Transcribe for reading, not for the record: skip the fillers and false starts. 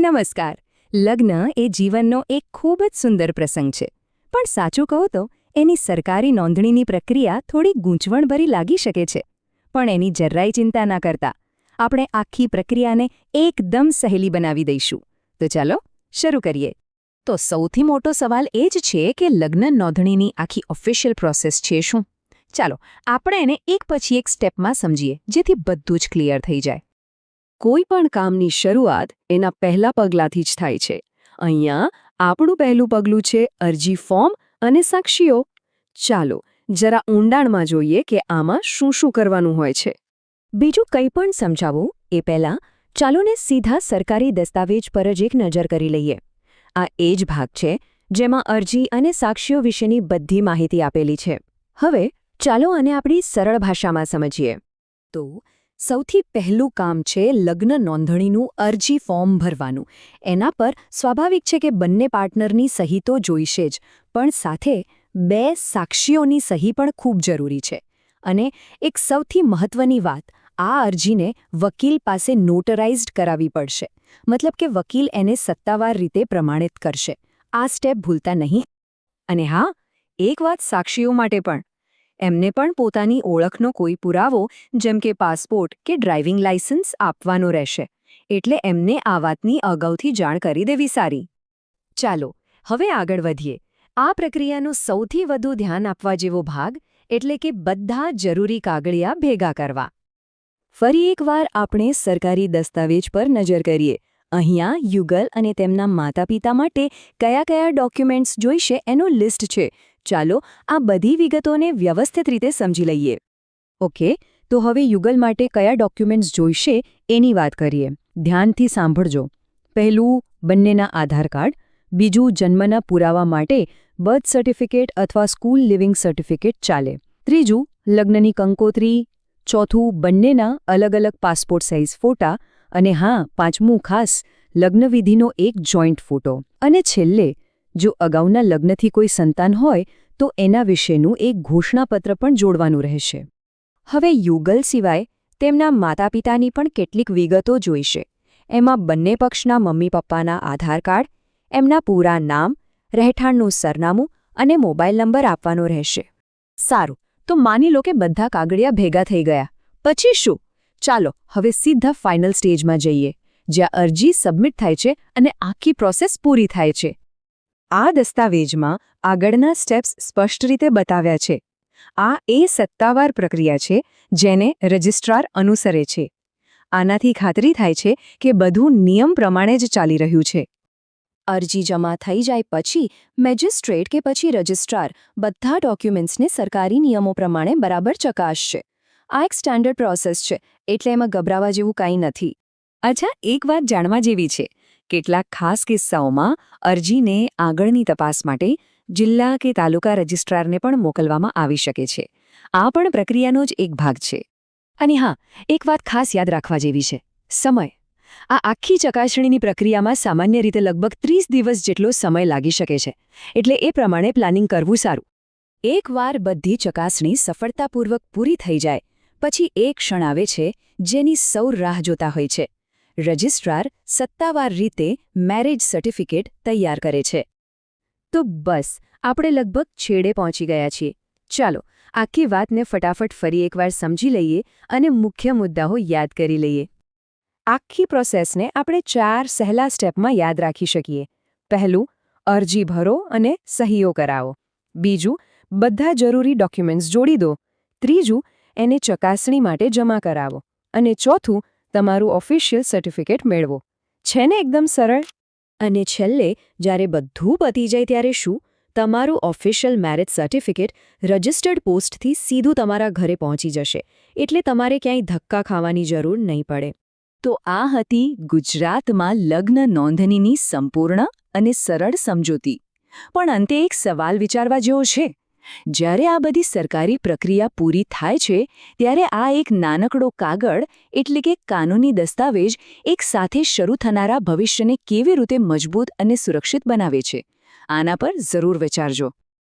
નમસ્કાર. લગ્ન એ જીવનનો એક ખૂબ જ સુંદર પ્રસંગ છે, પણ સાચું કહો તો એની સરકારી નોંધણીની પ્રક્રિયા થોડી ગૂંચવણભરી લાગી શકે છે. પણ એની જરાય ચિંતા ના કરતા આપણે આખી પ્રક્રિયાને એકદમ સહેલી બનાવી દઈશું. તો ચાલો શરૂ કરીએ. તો સૌથી મોટો સવાલ એ જ છે કે લગ્ન નોંધણીની આખી ઓફિશિયલ પ્રોસેસ છે શું? ચાલો આપણે એને એક પછી એક સ્ટેપમાં સમજીએ, જેથી બધું જ ક્લિયર થઈ જાય. કોઈ પણ કામની શરૂઆત એના પહેલા પગલાંથી જ થાય છે. અહીંયા આપણું પહેલું પગલું છે અરજી ફોર્મ અને સાક્ષીઓ. ચાલો જરા ઊંડાણમાં જોઈએ કે આમાં શું શું કરવાનું હોય છે. બીજું કંઈ પણ સમજાવું એ પહેલાં ચાલોને સીધા સરકારી દસ્તાવેજ પર જ એક નજર કરી લઈએ. આ એ જ ભાગ છે જેમાં અરજી અને સાક્ષીઓ વિશેની બધી માહિતી આપેલી છે. હવે ચાલો આને આપણી સરળ ભાષામાં સમજીએ. તો સૌથી પહેલું કામ છે લગ્ન નોંધણીનું અરજી ફોર્મ ભરવાનું. એના પર સ્વાભાવિક છે કે બંને પાર્ટનરની સહી તો જોઈશે જ, પણ સાથે 2 સાક્ષીઓની સહી પણ ખૂબ જરૂરી છે. અને એક સૌથી મહત્વની વાત, આ અરજીને વકીલ પાસે નોટરાઇઝ્ડ કરાવવી પડશે. મતલબ કે વકીલ એને સત્તાવાર રીતે પ્રમાણિત કરશે. આ સ્ટેપ ભૂલતા નહીં. અને હા, એક વાત સાક્ષીઓ માટે પણ. એમને પણ પોતાની ઓળખનો કોઈ પુરાવો જેમ કે પાસપોર્ટ કે ડ્રાઇવિંગ લાયસન્સ આપવાનો રહેશે. એટલે એમને આ વાતની અગાઉથી જાણ કરી દેવી સારી. ચાલો હવે આગળ વધીએ. આ પ્રક્રિયાનો સૌથી વધુ ધ્યાન આપવા જેવો ભાગ એટલે કે બધા જરૂરી કાગળિયા ભેગા કરવા. ફરી એકવાર આપણે સરકારી દસ્તાવેજ પર નજર કરીએ. અહીંયા યુગલ અને તેમના માતા-પિતા માટે કયા કયા ડોક્યુમેન્ટ્સ જોઈશે એનું લિસ્ટ છે. ચાલો આ બધી વિગતોને વ્યવસ્થિત રીતે સમજી લઈએ. ઓકે, તો હવે યુગલ માટે કયા ડોક્યુમેન્ટ્સ જોઈશે એની વાત કરીએ. ધ્યાનથી સાંભળજો. પહેલું, બંનેના આધાર કાર્ડ. બીજું, જન્મના પુરાવા માટે બર્થ સર્ટિફિકેટ અથવા સ્કૂલ લિવિંગ સર્ટિફિકેટ ચાલે. ત્રીજું, લગ્નની કંકોત્રી. ચોથું, બંનેના અલગ અલગ પાસપોર્ટ સાઇઝ ફોટા. અને હા, પાંચમું ખાસ, લગ્નવિધિનો એક જોઈન્ટ ફોટો. અને છેલ્લે, જો અગાઉના લગ્નથી કોઈ સંતાન હોય તો એના વિશેનું એક ઘોષણાપત્ર પણ જોડવાનું રહેશે. હવે યુગલ સિવાય તેમના માતાપિતાની પણ કેટલીક વિગતો જોઈશે. એમાં બંને પક્ષના મમ્મી પપ્પાના આધાર કાર્ડ, એમના પૂરા નામ, રહેઠાણનું સરનામું અને મોબાઈલ નંબર આપવાનો રહેશે. સારું, તો માની લો કે બધા કાગળિયા ભેગા થઈ ગયા. પછી શું? ચાલો હવે સીધા ફાઇનલ સ્ટેજમાં જઈએ, જ્યાં અરજી સબમિટ થાય છે અને આખી પ્રોસેસ પૂરી થાય છે. આ દસ્તાવેજમાં આગળના સ્ટેપ્સ સ્પષ્ટ રીતે બતાવ્યા છે. આ એ સત્તાવાર પ્રક્રિયા છે જેને રજિસ્ટ્રાર અનુસરે છે. આનાથી ખાતરી થાય છે કે બધું નિયમ પ્રમાણે જ ચાલી રહ્યું છે. અરજી જમા થઈ જાય પછી મેજિસ્ટ્રેટ કે પછી રજિસ્ટ્રાર બધા ડોક્યુમેન્ટ્સને સરકારી નિયમો પ્રમાણે બરાબર ચકાસશે. આ એક સ્ટાન્ડર્ડ પ્રોસેસ છે, એટલે એમાં ગભરાવા જેવું કંઈ નથી. અચ્છા, એક વાત જાણવા જેવી છે. કેટલાક ખાસ કિસ્સાઓમાં અરજીને આગળની તપાસ માટે જિલ્લા કે તાલુકા રજિસ્ટ્રારને પણ મોકલવામાં આવી શકે છે. આ પણ પ્રક્રિયાનો જ એક ભાગ છે. અને હા, એક વાત ખાસ યાદ રાખવા જેવી છે: સમય. આ આખી ચકાસણીની પ્રક્રિયામાં સામાન્ય રીતે લગભગ 30 દિવસ જેટલો સમય લાગી શકે છે, એટલે એ પ્રમાણે પ્લાનિંગ કરવું સારું. એકવાર બધી ચકાસણી સફળતાપૂર્વક પૂરી થઈ જાય પછી એક ક્ષણ આવે છે જેની સૌ રાહ જોતા હોય છે. રજિસ્ટ્રાર સત્તાવાર રીતે મેરેજ સર્ટિફિકેટ તૈયાર કરે છે. તો બસ, આપણે લગભગ છેડે પહોંચી ગયા છીએ. ચાલો આખી વાતને ફટાફટ ફરી એકવાર સમજી લઈએ અને મુખ્ય મુદ્દાઓ યાદ કરી લઈએ. આખી પ્રોસેસને આપણે 4 સહેલા સ્ટેપમાં યાદ રાખી શકીએ. પહેલું, અરજી ભરો અને સહીઓ કરાવો. બીજું, બધા જરૂરી ડોક્યુમેન્ટ્સ જોડી દો. ત્રીજું, એને ચકાસણી માટે જમા કરાવો. અને ચોથું, તમારું ઓફિશિયલ સર્ટિફિકેટ મેળવો. છે ને એકદમ સરળ? અને છેલ્લે જ્યારે બધું પતી જાય ત્યારે શું? તમારું ઓફિશિયલ મેરેજ સર્ટિફિકેટ રજિસ્ટર્ડ પોસ્ટથી સીધું તમારા ઘરે પહોંચી જશે. એટલે તમારે ક્યાંય ધક્કા ખાવાની જરૂર નહીં પડે. તો આ હતી ગુજરાતમાં લગ્ન નોંધણીની સંપૂર્ણ અને સરળ સમજૂતી. પણ અંતે એક સવાલ વિચારવા જેવો છે. જ્યારે આ બધી સરકારી પ્રક્રિયા પૂરી થાય છે ત્યારે આ એક નાનકડો કાગળ એટલે કે કાનૂની દસ્તાવેજ એક સાથે શરૂ થનારા ભવિષ્યને કેવી રીતે મજબૂત અને સુરક્ષિત બનાવે છે. આના પર જરૂર વિચારજો.